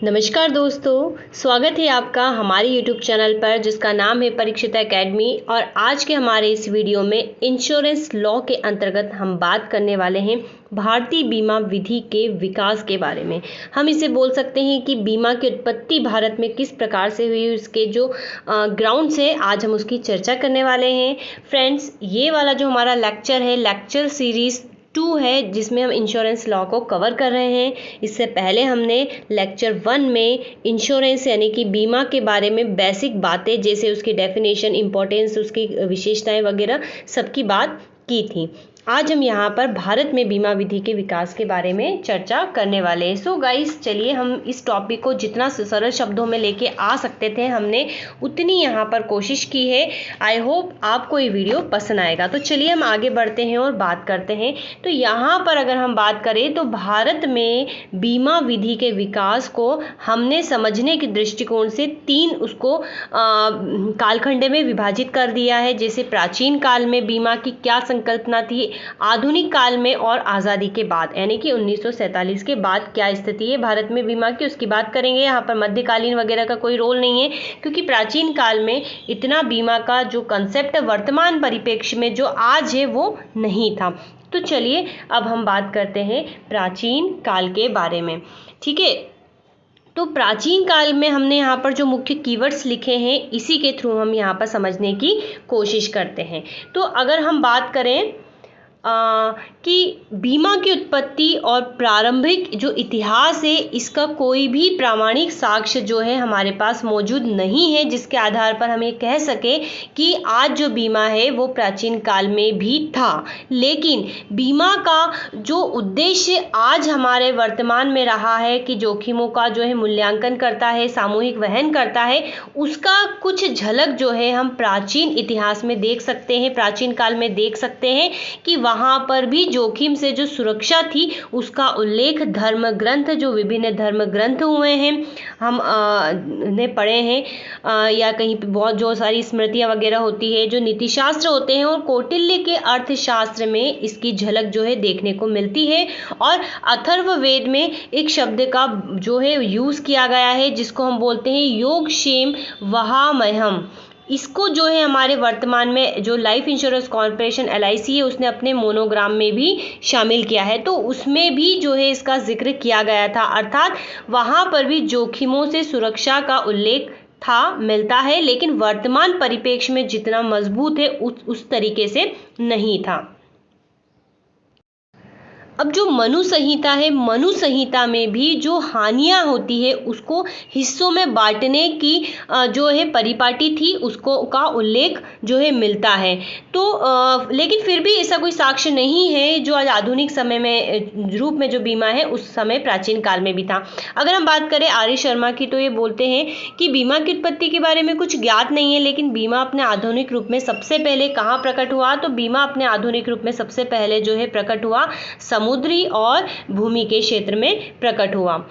नमस्कार दोस्तों, स्वागत है आपका हमारे YouTube चैनल पर जिसका नाम है परीक्षिता एकेडमी। और आज के हमारे इस वीडियो में इंश्योरेंस लॉ के अंतर्गत हम बात करने वाले हैं भारतीय बीमा विधि के विकास के बारे में। हम इसे बोल सकते हैं कि बीमा की उत्पत्ति भारत में किस प्रकार से हुई, उसके जो ग्राउंड्स है आज हम उसकी चर्चा करने वाले हैं। फ्रेंड्स, ये वाला जो हमारा लेक्चर है, लेक्चर सीरीज़ 2 है, जिसमें हम इंश्योरेंस लॉ को कवर कर रहे हैं। इससे पहले हमने लेक्चर 1 में इंश्योरेंस यानी कि बीमा के बारे में बेसिक बातें जैसे उसकी डेफिनेशन, इम्पोर्टेंस, उसकी विशेषताएं वगैरह सबकी बात की थी। आज हम यहाँ पर भारत में बीमा विधि के विकास के बारे में चर्चा करने वाले हैं। सो गाइस, चलिए हम इस टॉपिक को जितना सरल शब्दों में लेके आ सकते थे हमने उतनी यहाँ पर कोशिश की है। आई होप आपको ये वीडियो पसंद आएगा। तो चलिए हम आगे बढ़ते हैं और बात करते हैं। तो यहाँ पर अगर हम बात करें तो भारत में बीमा विधि के विकास को हमने समझने के दृष्टिकोण से 3 उसको कालखंड में विभाजित कर दिया है। जैसे प्राचीन काल में बीमा की क्या संकल्पना थी, आधुनिक काल में और आज़ादी के बाद यानी कि 1947 के बाद क्या स्थिति है भारत में बीमा की, उसकी बात करेंगे। यहाँ पर मध्यकालीन वगैरह का कोई रोल नहीं है, क्योंकि प्राचीन काल में इतना बीमा का जो कंसेप्ट वर्तमान परिप्रेक्ष्य में जो आज है वो नहीं था। तो चलिए अब हम बात करते हैं प्राचीन काल के बारे में। ठीक है, तो प्राचीन काल में हमने यहाँ पर जो मुख्य कीवर्ड्स लिखे हैं इसी के थ्रू हम यहाँ पर समझने की कोशिश करते हैं। तो अगर हम बात करें कि बीमा की उत्पत्ति और प्रारंभिक जो इतिहास है, इसका कोई भी प्रामाणिक साक्ष्य जो है हमारे पास मौजूद नहीं है जिसके आधार पर हम ये कह सके कि आज जो बीमा है वो प्राचीन काल में भी था। लेकिन बीमा का जो उद्देश्य आज हमारे वर्तमान में रहा है कि जोखिमों का जो है मूल्यांकन करता है, सामूहिक वहन करता है, उसका कुछ झलक जो है हम प्राचीन इतिहास में देख सकते हैं, प्राचीन काल में देख सकते हैं कि वहाँ पर भी जोखिम से जो सुरक्षा थी उसका उल्लेख धर्म ग्रंथ, जो विभिन्न धर्म ग्रंथ हुए हैं हम ने पढ़े हैं, या कहीं पे बहुत जो सारी स्मृतियाँ वगैरह होती है, जो नीतिशास्त्र होते हैं, और कौटिल्य के अर्थशास्त्र में इसकी झलक जो है देखने को मिलती है। और अथर्ववेद में एक शब्द का जो है यूज़ किया गया है जिसको हम बोलते हैं योगक्षेम वहामहम। इसको जो है हमारे वर्तमान में जो लाइफ इंश्योरेंस कॉर्पोरेशन LIC है उसने अपने मोनोग्राम में भी शामिल किया है। तो उसमें भी जो है इसका जिक्र किया गया था, अर्थात वहाँ पर भी जोखिमों से सुरक्षा का उल्लेख था, मिलता है, लेकिन वर्तमान परिप्रेक्ष्य में जितना मजबूत है उस तरीके से नहीं था। अब जो मनु संहिता है, मनु संहिता में भी जो हानियां होती है उसको हिस्सों में बांटने की जो है परिपाटी थी, उसको का उल्लेख जो है मिलता है। तो लेकिन फिर भी ऐसा कोई साक्ष्य नहीं है जो आज आधुनिक समय में रूप में जो बीमा है उस समय प्राचीन काल में भी था। अगर हम बात करें आर्य शर्मा की तो ये बोलते हैं कि बीमा की उत्पत्ति के बारे में कुछ ज्ञात नहीं है, लेकिन बीमा अपने आधुनिक रूप में सबसे पहले कहाँ प्रकट हुआ, तो बीमा अपने आधुनिक रूप में सबसे पहले जो है प्रकट हुआ समुद्री और भूमि के क्षेत्र में प्रकट हुआ।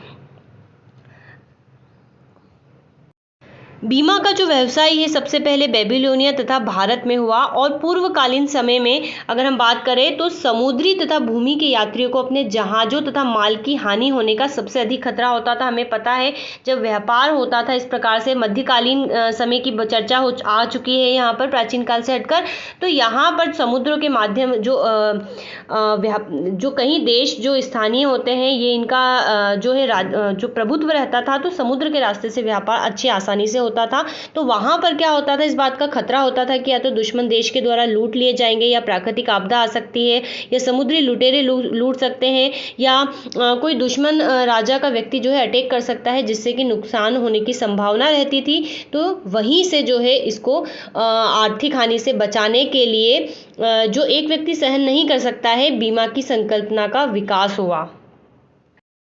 बीमा का जो व्यवसाय है सबसे पहले बेबीलोनिया तथा भारत में हुआ, और पूर्वकालीन समय में अगर हम बात करें तो समुद्री तथा भूमि के यात्रियों को अपने जहाज़ों तथा माल की हानि होने का सबसे अधिक खतरा होता था। हमें पता है जब व्यापार होता था इस प्रकार से, मध्यकालीन समय की चर्चा आ चुकी है यहाँ पर प्राचीन काल से हटकर। तो यहाँ पर समुद्रों के माध्यम जो कई देश जो स्थानीय होते हैं ये इनका जो है जो प्रभुत्व रहता था, तो समुद्र के रास्ते से व्यापार अच्छी आसानी से होता था। तो वहां पर क्या होता था, इस बात का खतरा होता था कि या तो दुश्मन देश के द्वारा लूट लिए जाएंगे, या प्राकृतिक आपदा आ सकती है, या समुद्री लुटेरे लूट सकते हैं, या कोई दुश्मन राजा का व्यक्ति जो है अटैक कर सकता है, जिससे कि नुकसान होने की संभावना रहती थी। तो वहीं से जो है इसको आर्थिक हानि से बचाने के लिए जो एक व्यक्ति सहन नहीं कर सकता है, बीमा की संकल्पना का विकास हुआ।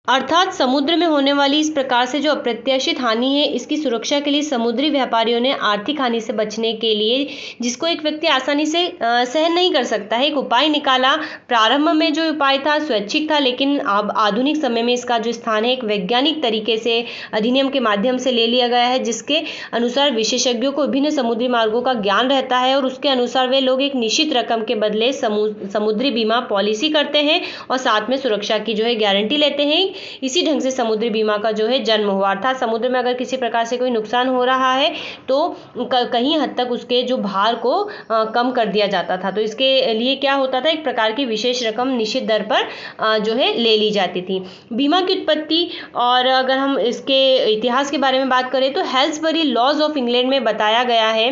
अर्थात समुद्र में होने वाली इस प्रकार से जो अप्रत्याशित हानि है, इसकी सुरक्षा के लिए समुद्री व्यापारियों ने आर्थिक हानि से बचने के लिए, जिसको एक व्यक्ति आसानी से सहन नहीं कर सकता है, एक उपाय निकाला। प्रारंभ में जो उपाय था स्वैच्छिक था, लेकिन अब आधुनिक समय में इसका जो स्थान है एक वैज्ञानिक तरीके से अधिनियम के माध्यम से ले लिया गया है, जिसके अनुसार विशेषज्ञों को विभिन्न समुद्री मार्गों का ज्ञान रहता है, और उसके अनुसार वे लोग एक निश्चित रकम के बदले समुद्री बीमा पॉलिसी करते हैं और साथ में सुरक्षा की जो है गारंटी लेते हैं। इसी ढंग से समुद्री बीमा का जो है जन्म हुआ। अर्थात समुद्र में अगर किसी प्रकार से कोई नुकसान हो रहा है तो कहीं हद तक उसके जो भार को कम कर दिया जाता था। तो इसके लिए क्या होता था, एक प्रकार की विशेष रकम निश्चित दर पर जो है ले ली जाती थी। बीमा की उत्पत्ति और अगर हम इसके इतिहास के बारे में बात करें तो हेल्सबरी लॉज ऑफ इंग्लैंड में बताया गया है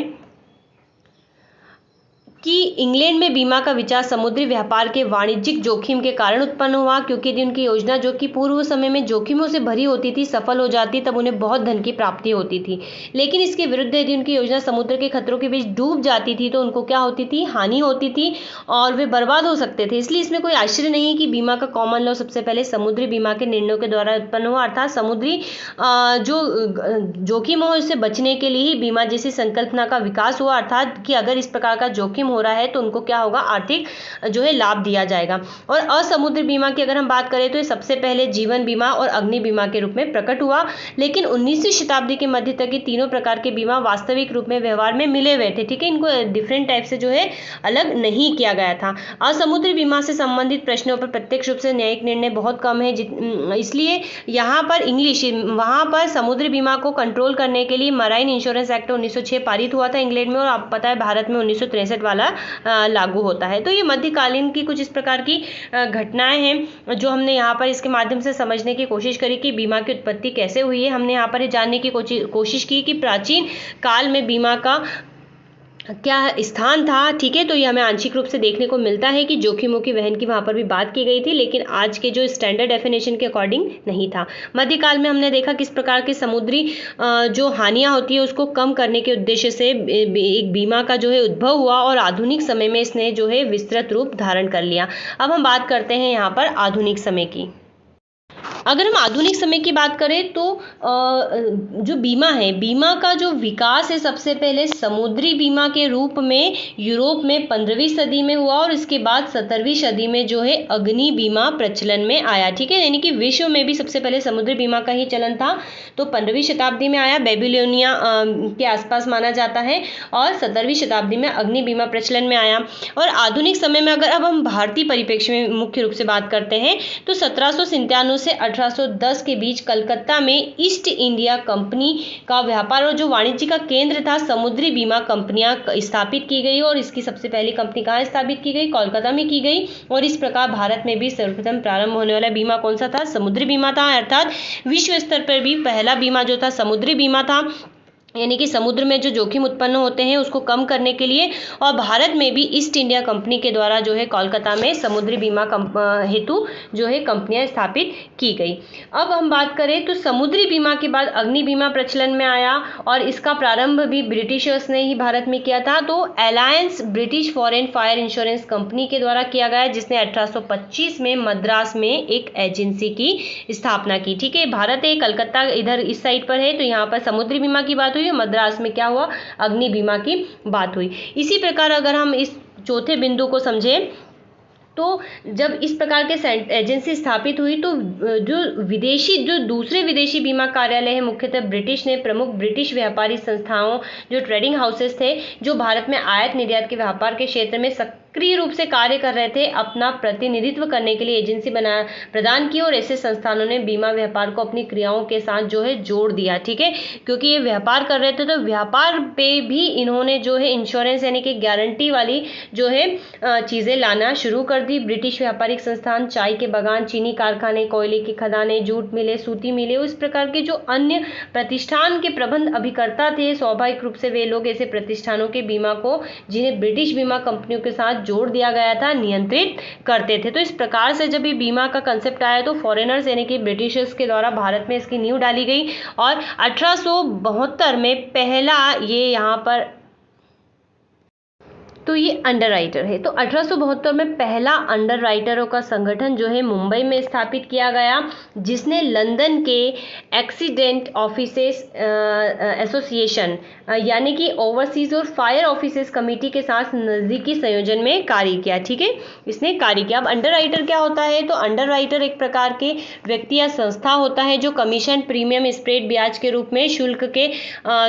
कि इंग्लैंड में बीमा का विचार समुद्री व्यापार के वाणिज्यिक जोखिम के कारण उत्पन्न हुआ, क्योंकि यदि उनकी योजना जो कि पूर्व समय में जोखिमों से भरी होती थी सफल हो जाती तब उन्हें बहुत धन की प्राप्ति होती थी। लेकिन इसके विरुद्ध यदि उनकी योजना समुद्र के खतरों के बीच डूब जाती थी तो उनको क्या होती थी, हानि होती थी और वे बर्बाद हो सकते थे। इसलिए इसमें कोई आश्चर्य नहीं है कि बीमा का कॉमन लॉ सबसे पहले समुद्री बीमा के निर्णयों के द्वारा उत्पन्न हुआ। अर्थात समुद्री जो जोखिम हो इससे बचने के लिए ही बीमा जैसी संकल्पना का विकास हुआ। अर्थात कि अगर इस प्रकार का जोखिम हो रहा है तो उनको क्या होगा, आर्थिक जो है लाभ दिया जाएगा। और असमुद्री बीमा की अगर हम बात करें तो ये सबसे पहले जीवन बीमा और अग्नि बीमा के रूप में प्रकट हुआ। लेकिन 19वीं शताब्दी के मध्य तक ये तीनों प्रकार के बीमा वास्तविक रूप में व्यवहार में मिले हुए थे। ठीक है, इनको डिफरेंट टाइप से जो है अलग नहीं किया गया था। असमुद्री बीमा से संबंधित प्रश्नों पर प्रत्यक्ष रूप से न्यायिक निर्णय बहुत कम है, इसलिए यहाँ पर इंग्लिश वहाँ पर समुद्री बीमा को कंट्रोल करने के लिए मराइन इंश्योरेंस एक्ट 1906 पारित हुआ था इंग्लैंड में, और आपको पता है भारत में 1963 वाला लागू होता है। तो ये मध्यकालीन की कुछ इस प्रकार की घटनाएं हैं जो हमने यहाँ पर इसके माध्यम से समझने की कोशिश करी कि बीमा की उत्पत्ति कैसे हुई है। हमने यहाँ पर जानने की कोशिश की कि प्राचीन काल में बीमा का क्या स्थान था। ठीक है, तो ये हमें आंशिक रूप से देखने को मिलता है कि जोखिमों की वहन की वहाँ पर भी बात की गई थी, लेकिन आज के जो स्टैंडर्ड डेफिनेशन के अकॉर्डिंग नहीं था। मध्यकाल में हमने देखा किस प्रकार के समुद्री जो हानियाँ होती है उसको कम करने के उद्देश्य से एक बीमा का जो है उद्भव हुआ, और आधुनिक समय में इसने जो है विस्तृत रूप धारण कर लिया। अब हम बात करते हैं यहाँ पर आधुनिक समय की। अगर हम आधुनिक समय की बात करें तो जो बीमा है, बीमा का जो विकास है सबसे पहले समुद्री बीमा के रूप में यूरोप में 15वीं सदी में हुआ, और इसके बाद 17वीं सदी में जो है अग्नि बीमा प्रचलन में आया। ठीक है, यानी कि विश्व में भी सबसे पहले समुद्री बीमा का ही चलन था, तो 15वीं शताब्दी में आया, बेबीलोनिया के आसपास माना जाता है, और 17वीं शताब्दी में अग्नि बीमा प्रचलन में आया। और आधुनिक समय में अगर अब हम भारतीय परिप्रेक्ष्य में मुख्य रूप से बात करते हैं तो 1797 से 1810 के बीच कलकत्ता में ईस्ट इंडिया कंपनी का व्यापार और जो वाणिज्य का केंद्र था समुद्री बीमा कंपनियां स्थापित की गई, और इसकी सबसे पहली कंपनी कहाँ स्थापित की गई, कोलकाता में की गई। और इस प्रकार भारत में भी सर्वप्रथम प्रारंभ होने वाला बीमा कौन सा था, समुद्री बीमा था। अर्थात विश्व स्तर पर भी पहला बीमा जो था समुद्री बीमा था, यानी कि समुद्र में जो जोखिम उत्पन्न होते हैं उसको कम करने के लिए, और भारत में भी ईस्ट इंडिया कंपनी के द्वारा जो है कोलकाता में समुद्री बीमा हेतु जो है कंपनियां स्थापित की गई। अब हम बात करें तो समुद्री बीमा के बाद अग्नि बीमा प्रचलन में आया, और इसका प्रारंभ भी ब्रिटिशर्स ने ही भारत में किया था। तो alliance British foreign fire insurance company के द्वारा किया गया, जिसने 1825 में मद्रास में एक एजेंसी की स्थापना की। ठीक है, भारत है, कलकत्ता इधर इस साइड पर है, तो यहाँ पर समुद्री बीमा की बात हुई, मद्रास में क्या हुआ, अग्नि बीमा की बात हुई। इसी प्रकार अगर हम इस चौथे बिंदु को समझें तो जब इस प्रकार के एजेंसी स्थापित हुई तो जो दूसरे विदेशी बीमा कार्यालय है, मुख्यतः ब्रिटिश ने प्रमुख ब्रिटिश व्यापारी संस्थाओं जो ट्रेडिंग हाउसेस थे जो भारत में आयात निर्यात के व्यापार के क्षेत्र में सक्रिय रूप से कार्य कर रहे थे, अपना प्रतिनिधित्व करने के लिए एजेंसी प्रदान की, और ऐसे संस्थानों ने बीमा व्यापार को अपनी क्रियाओं के साथ जो है जोड़ दिया। ठीक है, क्योंकि ये व्यापार कर रहे थे तो व्यापार पे भी इन्होंने जो है इंश्योरेंस यानी कि गारंटी वाली जो है चीज़ें लाना शुरू कर दी। ब्रिटिश व्यापारिक संस्थान, चाय के बागान, चीनी कारखाने, कोयले की खदानें, जूट मिले, सूती मिले, इस प्रकार के जो अन्य प्रतिष्ठान के प्रबंध अभिकर्ता थे, स्वाभाविक रूप से वे लोग ऐसे प्रतिष्ठानों के बीमा को जिन्हें ब्रिटिश बीमा कंपनियों के साथ जोड़ दिया गया था नियंत्रित करते थे। तो इस प्रकार से जब ये बीमा का कंसेप्ट आया तो फॉरेनर्स यानी कि ब्रिटिशर्स के द्वारा भारत में इसकी नींव डाली गई, और 1872 में पहला ये यहाँ पर तो ये अंडर राइटर है। तो 1872 में पहला अंडर राइटरों का संगठन जो है मुंबई में स्थापित किया गया, जिसने लंदन के एक्सीडेंट ऑफिसेस एसोसिएशन यानी कि ओवरसीज और फायर ऑफिसेस कमेटी के साथ नज़दीकी संयोजन में कार्य किया। ठीक है, इसने कार्य किया। अब अंडर राइटर क्या होता है, तो अंडर राइटर एक प्रकार के व्यक्ति या संस्था होता है जो कमीशन, प्रीमियम, स्प्रेड ब्याज के रूप में, शुल्क के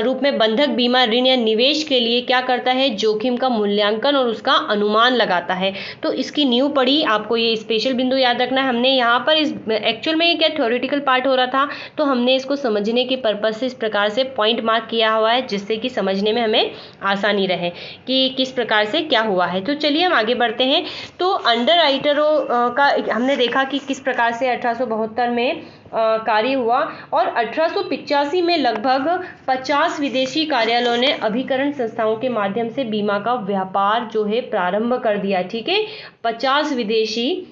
रूप में बंधक बीमा, ऋण या निवेश के लिए क्या करता है, जोखिम का मूल्यांकन मूल्यांकन और उसका अनुमान लगाता है। तो इसकी नींव पड़ी, आपको ये स्पेशल बिंदु याद रखना है। हमने यहाँ पर इस एक्चुअल में क्या थ्योरेटिकल पार्ट हो रहा था, तो हमने इसको समझने के पर्पज से इस प्रकार से पॉइंट मार्क किया हुआ है, जिससे कि समझने में हमें आसानी रहे कि किस प्रकार से क्या हुआ है। तो चलिए हम आगे बढ़ते हैं। तो अंडर राइटरों का हमने देखा कि किस प्रकार से 1872 में कार्य हुआ, और 1885 में लगभग 50 विदेशी कार्यालयों ने अभिकरण संस्थाओं के माध्यम से बीमा का व्यापार जो है प्रारंभ कर दिया। ठीक है, 50 विदेशी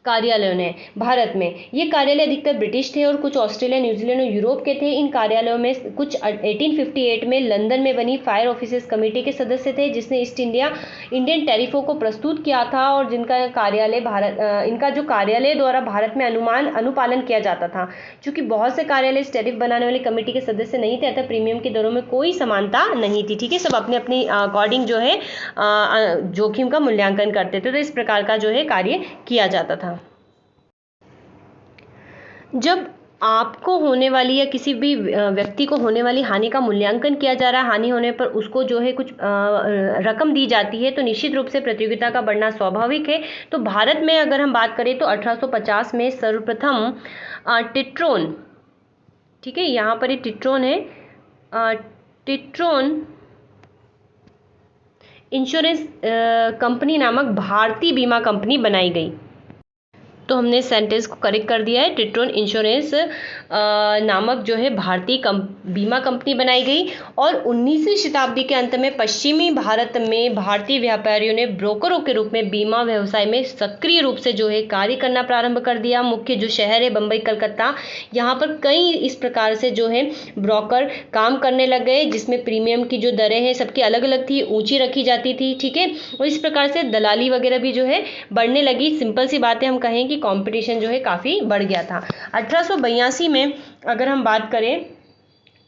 कार्यालयों ने भारत में, ये कार्यालय अधिकतर ब्रिटिश थे और कुछ ऑस्ट्रेलिया, न्यूजीलैंड और यूरोप के थे। इन कार्यालयों में कुछ 1858 में लंदन में बनी फायर ऑफिसर्स कमेटी के सदस्य थे, जिसने इंडियन टैरिफों को प्रस्तुत किया था, और जिनका कार्यालय इनका जो कार्यालय द्वारा भारत में अनुपालन किया जाता था। चूंकि बहुत से कार्यालय इस टैरिफ बनाने वाली कमेटी के सदस्य नहीं थे, अतः प्रीमियम की दरों में कोई समानता नहीं थी। ठीक है, सब अपने अपनी अकॉर्डिंग जो है जोखिम का मूल्यांकन करते थे। तो इस प्रकार का जो है कार्य किया जाता था। जब आपको होने वाली या किसी भी व्यक्ति को होने वाली हानि का मूल्यांकन किया जा रहा है, हानि होने पर उसको जो है कुछ रकम दी जाती है, तो निश्चित रूप से प्रतियोगिता का बढ़ना स्वाभाविक है। तो भारत में अगर हम बात करें तो 1850 में सर्वप्रथम टिट्रोन, ठीक है, यहाँ पर ये टिट्रोन है, टिट्रोन इंश्योरेंस कंपनी नामक भारतीय बीमा कंपनी बनाई गई। तो हमने सेंटेंस को करेक्ट कर दिया है, टिट्रोन इंश्योरेंस नामक जो है भारतीय बीमा कंपनी बनाई गई। और 19वीं शताब्दी के अंत में पश्चिमी भारत में भारतीय व्यापारियों ने ब्रोकरों के रूप में बीमा व्यवसाय में सक्रिय रूप से जो है कार्य करना प्रारंभ कर दिया। मुख्य जो शहर है बम्बई, कलकत्ता, यहाँ पर कई इस प्रकार से जो है ब्रोकर काम करने लग गए, जिसमें प्रीमियम की जो दरें हैं सबकी अलग अलग थी, ऊंची रखी जाती थी। ठीक है, और इस प्रकार से दलाली वगैरह भी जो है बढ़ने लगी। सिंपल सी बातें हम कहें कि कंपटीशन जो है काफ़ी बढ़ गया था। 1882 में अगर हम बात करें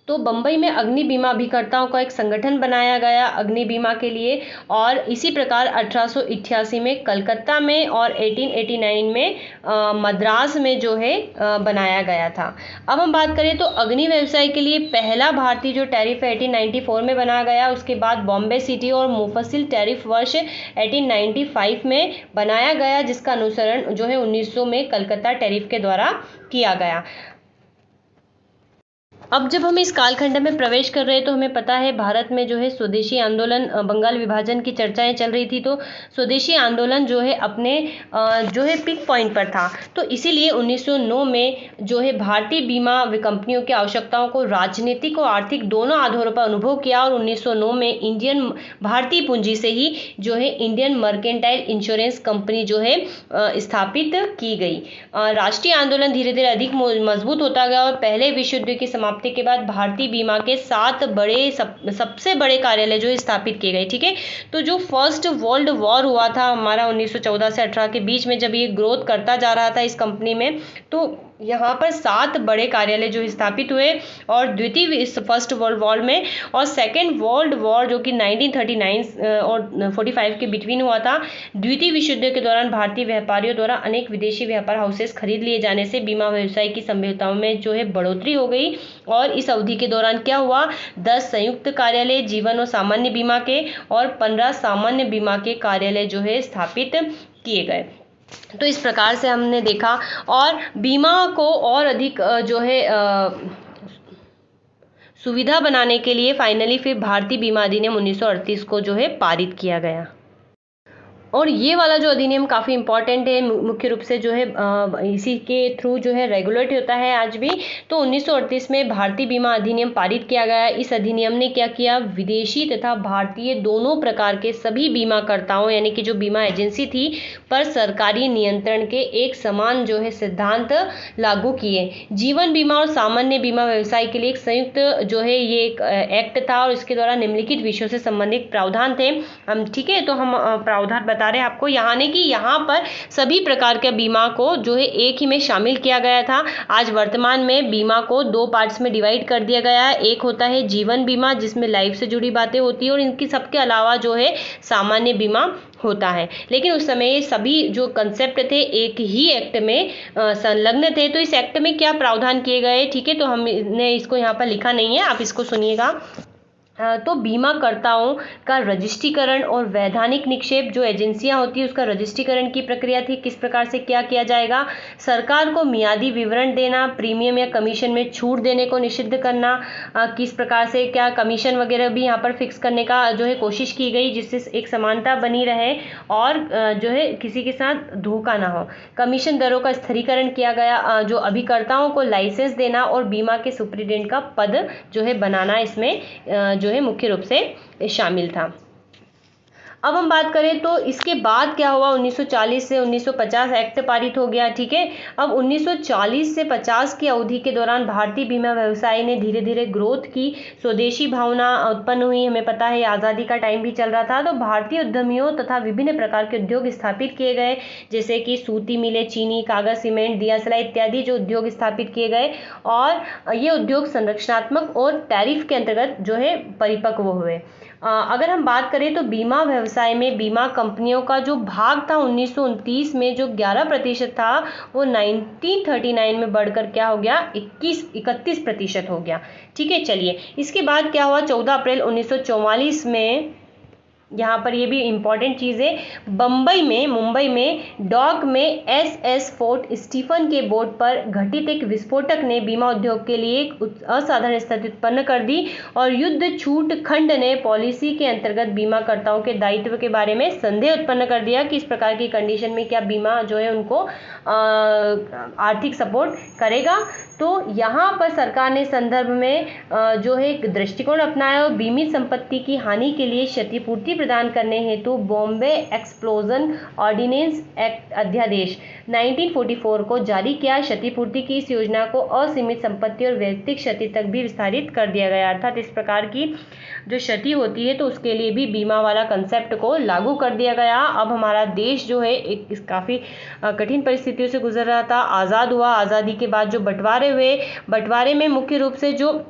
तो बम्बई में अग्नि बीमा अभिकर्ताओं का एक संगठन बनाया गया अग्नि बीमा के लिए, और इसी प्रकार 1888 में कलकत्ता में और 1889 में मद्रास में जो है बनाया गया था। अब हम बात करें तो अग्नि व्यवसाय के लिए पहला भारतीय जो टैरिफ 1894 में बनाया गया, उसके बाद बॉम्बे सिटी और मुफस्सिल टैरिफ वर्ष 1895 में बनाया गया, जिसका अनुसरण जो है 1900 में कलकत्ता टैरिफ के द्वारा किया गया। अब जब हम इस कालखंड में प्रवेश कर रहे हैं तो हमें पता है भारत में जो है स्वदेशी आंदोलन, बंगाल विभाजन की चर्चाएं चल रही थी, तो स्वदेशी आंदोलन जो है अपने जो है पिक पॉइंट पर था। तो इसीलिए 1909 में जो है भारतीय बीमा कंपनियों की आवश्यकताओं को राजनीतिक और आर्थिक दोनों आधारों पर अनुभव किया, और 1909 में भारतीय पूंजी से ही जो है इंडियन मर्केंटाइल इंश्योरेंस कंपनी जो है स्थापित की गई। राष्ट्रीय आंदोलन धीरे धीरे अधिक मजबूत होता गया, और पहले विश्व युद्ध की समाप्ति के बाद भारतीय बीमा के 7 बड़े सबसे बड़े कार्यालय जो स्थापित किए गए। ठीक है, तो जो फर्स्ट वर्ल्ड वॉर हुआ था हमारा 1914 से 18 के बीच में, जब ये ग्रोथ करता जा रहा था इस कंपनी में, तो यहाँ पर 7 बड़े कार्यालय जो स्थापित हुए, और द्वितीय फर्स्ट वर्ल्ड वॉर में और सेकेंड वर्ल्ड वॉर जो कि 1939 और 45 के बिटवीन हुआ था, द्वितीय विश्व युद्ध के दौरान भारतीय व्यापारियों द्वारा अनेक विदेशी व्यापार हाउसेस खरीद लिए जाने से बीमा व्यवसाय की संभावनाओं में जो है बढ़ोतरी हो गई। और इस अवधि के दौरान क्या हुआ, 10 संयुक्त कार्यालय जीवन और सामान्य बीमा के और 15 सामान्य बीमा के कार्यालय जो है स्थापित किए गए। तो इस प्रकार से हमने देखा, और बीमा को और अधिक जो है सुविधा बनाने के लिए फाइनली फिर भारतीय बीमा अधिनियम 1938 को जो है पारित किया गया। और ये वाला जो अधिनियम काफ़ी इंपॉर्टेंट है, मुख्य रूप से जो है इसी के थ्रू जो है रेगुलेट होता है आज भी। तो 1938 में भारतीय बीमा अधिनियम पारित किया गया। इस अधिनियम ने क्या किया, विदेशी तथा भारतीय दोनों प्रकार के सभी बीमाकर्ताओं यानी कि जो बीमा एजेंसी थी पर सरकारी नियंत्रण के एक समान जो है सिद्धांत लागू किए। जीवन बीमा और सामान्य बीमा व्यवसाय के लिए एक संयुक्त जो है ये एक एक्ट था, और इसके द्वारा निम्नलिखित विषयों से संबंधित प्रावधान थे। हम ठीक है, तो हम प्रावधान बता रहे हैं आपको यहाँ ने कि यहाँ पर सभी प्रकार के बीमा को जो है एक ही में शामिल किया गया था। आज वर्तमान में बीमा को 2 पार्ट्स में डिवाइड कर दिया गया है। एक होता है जीवन बीमा जिसमें लाइफ से जुड़ी बातें होती है, और इनकी सबके अलावा जो है सामान्य बीमा होता है। लेकिन उस समय सभी जो कंसेप्ट थे एक ही एक्ट में संलग्न थे। तो इस एक्ट में क्या प्रावधान किए गए, ठीक है, तो हमने इसको यहाँ पर लिखा नहीं है, आप इसको सुनिएगा। तो बीमाकर्ताओं का रजिस्ट्रीकरण और वैधानिक निक्षेप जो एजेंसियां होती है उसका रजिस्ट्रीकरण की प्रक्रिया थी, किस प्रकार से क्या किया जाएगा। सरकार को मियादी विवरण देना, प्रीमियम या कमीशन में छूट देने को निषिद्ध करना, किस प्रकार से क्या कमीशन वगैरह भी यहाँ पर फिक्स करने का जो है कोशिश की गई, जिससे एक समानता बनी रहे और जो है किसी के साथ धोखा ना हो। कमीशन दरों का स्थिरीकरण किया गया, जो अभिकर्ताओं को लाइसेंस देना और बीमा के सुप्रीडेंट का पद जो है बनाना इसमें जो है मुख्य रूप से शामिल था। अब हम बात करें तो इसके बाद क्या हुआ, 1940 से 1950 एक्ट पारित हो गया। ठीक है, अब 1940 से 50 की अवधि के दौरान भारतीय बीमा व्यवसाय ने धीरे धीरे ग्रोथ की, स्वदेशी भावना उत्पन्न हुई। हमें पता है आज़ादी का टाइम भी चल रहा था, तो भारतीय उद्यमियों तथा विभिन्न प्रकार के उद्योग स्थापित किए गए, जैसे कि सूती मिलें, चीनी, कागज, सीमेंट, दिया सलाई इत्यादि जो उद्योग स्थापित किए गए, और ये उद्योग संरक्षणात्मक और टैरिफ के अंतर्गत जो है परिपक्व हुए। अगर हम बात करें तो बीमा व्यवसाय में बीमा कंपनियों का जो भाग था 1929 में जो 11% था, वो 1939 में बढ़कर क्या हो गया, 31% हो गया। ठीक है, चलिए इसके बाद क्या हुआ, 14 अप्रैल 1944 में, यहाँ पर ये भी इम्पॉर्टेंट चीज़ है, मुंबई में डॉक में SS फोर्ट स्टीफन के बोर्ड पर घटित एक विस्फोटक ने बीमा उद्योग के लिए एक असाधारण स्थिति उत्पन्न कर दी, और युद्ध छूट खंड ने पॉलिसी के अंतर्गत बीमाकर्ताओं के दायित्व के बारे में संदेह उत्पन्न कर दिया कि इस प्रकार की कंडीशन में क्या बीमा जो है उनको आर्थिक सपोर्ट करेगा। तो यहाँ पर सरकार ने संदर्भ में जो है एक दृष्टिकोण अपनाया और बीमित संपत्ति की हानि के लिए क्षतिपूर्ति प्रदान करने हेतु बॉम्बे एक्सप्लोजन ऑर्डिनेंस एक्ट अध्यादेश 1944 को जारी किया। क्षतिपूर्ति की इस योजना को असीमित संपत्ति और व्यक्तिगत क्षति तक भी विस्तारित कर दिया गया, अर्थात इस प्रकार की जो क्षति होती है तो उसके लिए भी बीमा वाला कंसेप्ट को लागू कर दिया गया। अब हमारा देश जो है एक काफ़ी कठिन परिस्थितियों से गुजर रहा था। आज़ाद हुआ, आज़ादी के बाद जो बंटवारे हुए, बंटवारे में मुख्य रूप से जो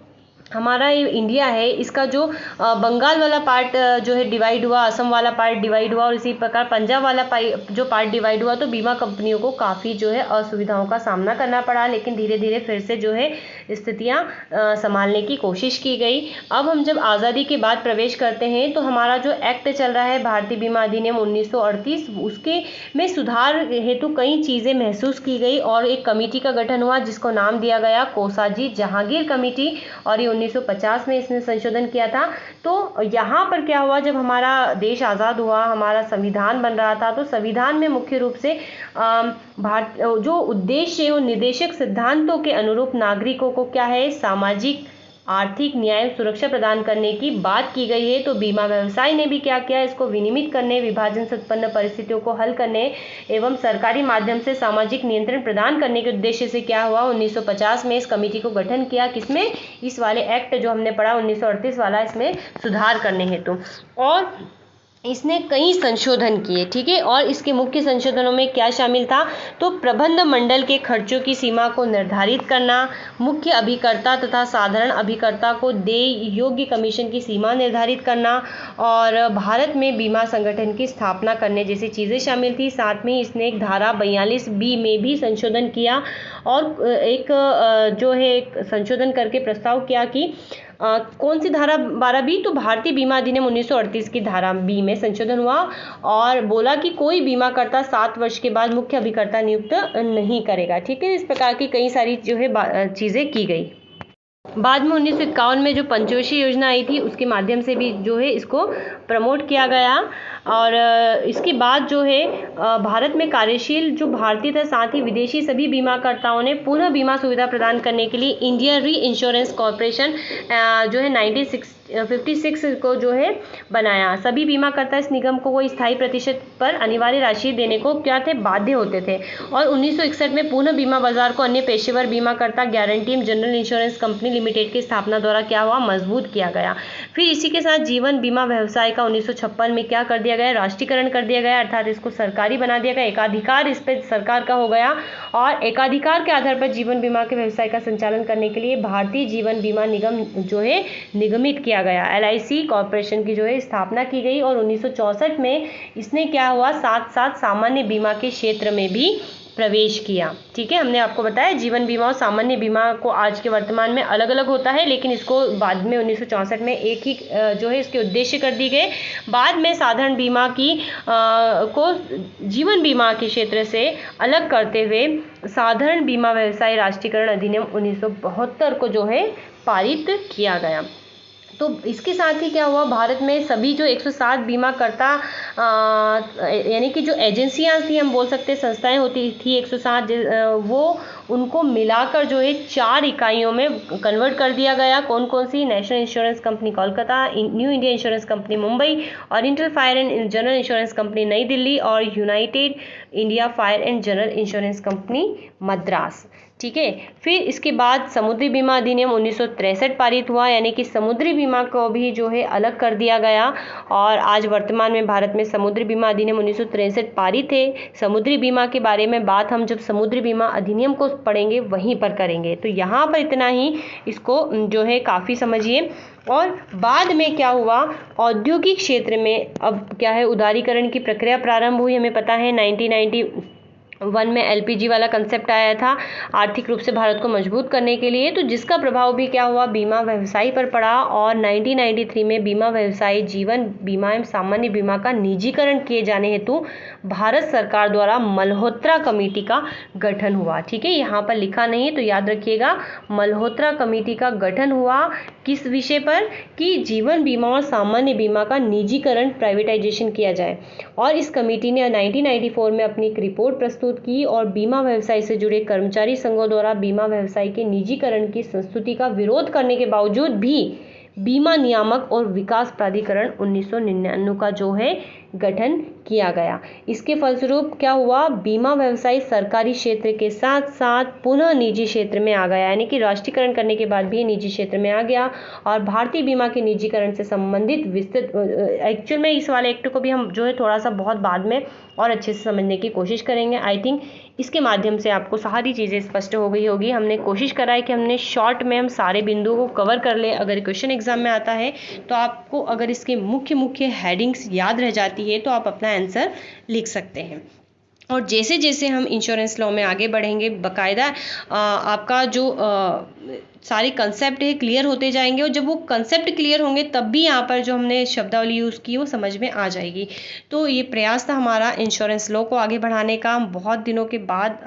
हमारा ये इंडिया है इसका जो बंगाल वाला पार्ट जो है डिवाइड हुआ, असम वाला पार्ट डिवाइड हुआ, और इसी प्रकार पंजाब वाला जो पार्ट डिवाइड हुआ, तो बीमा कंपनियों को काफ़ी जो है असुविधाओं का सामना करना पड़ा, लेकिन धीरे धीरे फिर से जो है स्थितियाँ संभालने की कोशिश की गई। अब हम जब आज़ादी के बाद प्रवेश करते हैं तो हमारा जो एक्ट चल रहा है भारतीय बीमा अधिनियम 1938, उसके में सुधार हेतु कई चीज़ें महसूस की गई और एक कमेटी का गठन हुआ जिसको नाम दिया गया कोसाजी जहांगीर कमेटी, और ये 1950 में इसने संशोधन किया था। तो यहाँ पर क्या हुआ, जब हमारा देश आज़ाद हुआ, हमारा संविधान बन रहा था, तो संविधान में मुख्य रूप से भारत जो उद्देश्य और निर्देशक सिद्धांतों के अनुरूप नागरिकों को क्या है, सामाजिक आर्थिक न्याय सुरक्षा प्रदान करने की बात की गई है। तो बीमा व्यवसाय ने भी क्या किया, इसको विनियमित करने, विभाजन से उत्पन्न परिस्थितियों को हल करने एवं सरकारी माध्यम से सामाजिक नियंत्रण प्रदान करने के उद्देश्य से क्या हुआ, 1950 में इस कमेटी को गठन किया, किसमें, इस वाले एक्ट जो हमने पढ़ा 1938 वाला, इसमें सुधार करने हेतु, और इसने कई संशोधन किए। ठीक है, और इसके मुख्य संशोधनों में क्या शामिल था, तो प्रबंध मंडल के खर्चों की सीमा को निर्धारित करना, मुख्य अभिकर्ता तथा साधारण अभिकर्ता को देय योग्य कमीशन की सीमा निर्धारित करना, और भारत में बीमा संगठन की स्थापना करने जैसी चीज़ें शामिल थी। साथ में इसने एक धारा 42B में भी संशोधन किया, और एक जो है एक संशोधन करके प्रस्ताव किया कि कौन सी धारा 12B, तो भारतीय बीमा अधिनियम 1938 की धारा B में संशोधन हुआ, और बोला कि कोई बीमाकर्ता 7 वर्ष के बाद मुख्य अभिकर्ता नियुक्त नहीं करेगा। ठीक है, इस प्रकार की कई सारी जो है चीज़ें की गई। बाद में 1951 में जो पंचवर्षीय योजना आई थी उसके माध्यम से भी जो है इसको प्रमोट किया गया, और इसके बाद जो है भारत में कार्यशील जो भारतीय तथा साथ ही विदेशी सभी बीमाकर्ताओं ने पुनः बीमा सुविधा प्रदान करने के लिए इंडिया री इंश्योरेंस कॉर्पोरेशन जो है 1956 को जो है बनाया। सभी बीमाकर्ता इस निगम को कोई स्थायी प्रतिशत पर अनिवार्य राशि देने को क्या थे, बाध्य होते थे, और 1961 में पुनः बीमा बाजार को अन्य पेशेवर बीमाकर्ता गारंटी एवं जनरल इंश्योरेंस कंपनी लिमिटेड की स्थापना द्वारा क्या हुआ, मजबूत किया गया। फिर इसी के साथ जीवन बीमा व्यवसाय का 1956 में क्या कर दिया गया, राष्ट्रीयकरण कर दिया गया, अर्थात इसको सरकारी बना दिया गया, एकाधिकार इस पर सरकार का हो गया, और एकाधिकार के आधार पर जीवन बीमा के व्यवसाय का संचालन करने के लिए भारतीय जीवन बीमा निगम जो है निगमित किया गया, LIC कॉर्पोरेशन की जो है स्थापना की गई, और 1964 में इसने क्या हुआ, साथ साथ सामान्य बीमा के क्षेत्र में भी प्रवेश किया। ठीक है, हमने आपको बताया जीवन बीमा और सामान्य बीमा को आज के वर्तमान में अलग अलग होता है, लेकिन इसको बाद में 1964 में एक ही जो है इसके उद्देश्य कर दी गए। बाद में साधारण बीमा को जीवन बीमा के क्षेत्र से अलग करते हुए साधारण बीमा व्यवसाय राष्ट्रीयकरण अधिनियम 1972 को जो है पारित किया गया। तो इसके साथ ही क्या हुआ, भारत में सभी जो 107 बीमा करता यानी कि जो एजेंसियां थी, हम बोल सकते हैं संस्थाएं होती थी 107, वो उनको मिलाकर जो है 4 इकाइयों में कन्वर्ट कर दिया गया। कौन कौन सी? National Insurance Company Kolkata, New India Insurance Company Mumbai, Oriental Fire and General Insurance Company New Delhi और United India Fire and General Insurance Company Madras. ठीक है, फिर इसके बाद समुद्री बीमा अधिनियम 1963 पारित हुआ, यानी कि समुद्री बीमा को भी जो है अलग कर दिया गया। और आज वर्तमान में भारत में समुद्री बीमा अधिनियम 1963 पारित है। समुद्री बीमा के बारे में बात हम जब समुद्री बीमा अधिनियम को पढ़ेंगे वहीं पर करेंगे। तो यहाँ पर इतना ही, इसको जो है काफ़ी समझिए। और बाद में क्या हुआ, औद्योगिक क्षेत्र में अब क्या है, उदारीकरण की प्रक्रिया प्रारंभ हुई। हमें पता है 1991 में एलपीजी वाला कंसेप्ट आया था आर्थिक रूप से भारत को मजबूत करने के लिए, तो जिसका प्रभाव भी क्या हुआ, बीमा व्यवसाय पर पड़ा। और 1993 में बीमा व्यवसाय जीवन बीमा एवं सामान्य बीमा का निजीकरण किए जाने हेतु भारत सरकार द्वारा मल्होत्रा कमेटी का गठन हुआ। ठीक है, यहाँ पर लिखा नहीं है तो याद रखिएगा, मल्होत्रा कमेटी का गठन हुआ। किस विषय पर? कि जीवन बीमा और सामान्य बीमा का निजीकरण, प्राइवेटाइजेशन किया जाए। और इस कमेटी ने 1994 में अपनी एक रिपोर्ट प्रस्तुत की और बीमा व्यवसाय से जुड़े कर्मचारी संघों द्वारा बीमा व्यवसाय के निजीकरण की संस्तुति का विरोध करने के बावजूद भी बीमा नियामक और विकास प्राधिकरण 1999 का जो है गठन किया गया। इसके फलस्वरूप क्या हुआ, बीमा व्यवसाय सरकारी क्षेत्र के साथ साथ पुनः निजी क्षेत्र में आ गया, यानी कि राष्ट्रीयकरण करने के बाद भी निजी क्षेत्र में आ गया। और भारतीय बीमा के निजीकरण से संबंधित विस्तृत, एक्चुअल में इस वाले एक्ट को भी हम जो है थोड़ा सा बहुत बाद में और अच्छे से समझने की कोशिश करेंगे। आई थिंक इसके माध्यम से आपको सारी चीज़ें स्पष्ट हो गई होगी। हमने कोशिश करा है कि हमने शॉर्ट में हम सारे बिंदुओं को कवर कर ले। अगर क्वेश्चन एग्जाम में आता है तो आपको अगर इसके मुख्य मुख्य हेडिंग्स याद रह जाती है तो आप अपना आंसर लिख सकते हैं। और जैसे जैसे हम इंश्योरेंस लॉ में आगे बढ़ेंगे, बाकायदा आपका जो सारे कंसेप्ट है क्लियर होते जाएंगे। और जब वो कंसेप्ट क्लियर होंगे तब भी यहाँ पर जो हमने शब्दावली यूज़ की वो समझ में आ जाएगी। तो ये प्रयास था हमारा इंश्योरेंस लॉ को आगे बढ़ाने का। हम बहुत दिनों के बाद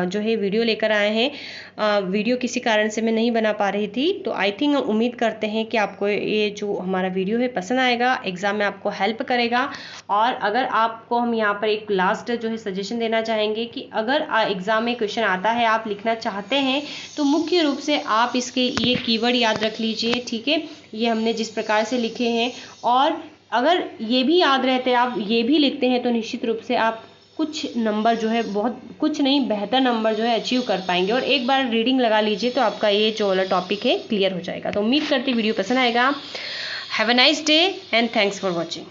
जो है वीडियो लेकर आए हैं। वीडियो किसी कारण से मैं नहीं बना पा रही थी, तो आई थिंक उम्मीद करते हैं कि आपको ये जो हमारा वीडियो है पसंद आएगा, एग्ज़ाम में आपको हेल्प करेगा। और अगर आपको हम यहाँ पर एक लास्ट जो है सजेशन देना चाहेंगे कि अगर एग्ज़ाम में क्वेश्चन आता है, आप लिखना चाहते हैं, तो मुख्य रूप से आप इसके ये कीवर्ड याद रख लीजिए। ठीक है, ये हमने जिस प्रकार से लिखे हैं, और अगर ये भी याद रहते, आप ये भी लिखते हैं, तो निश्चित रूप से आप कुछ नंबर जो है, बहुत कुछ नहीं, बेहतर नंबर जो है अचीव कर पाएंगे। और एक बार रीडिंग लगा लीजिए तो आपका ये जो वाला टॉपिक है क्लियर हो जाएगा। तो उम्मीद करती वीडियो पसंद आएगा। Have a nice day and thanks for watching.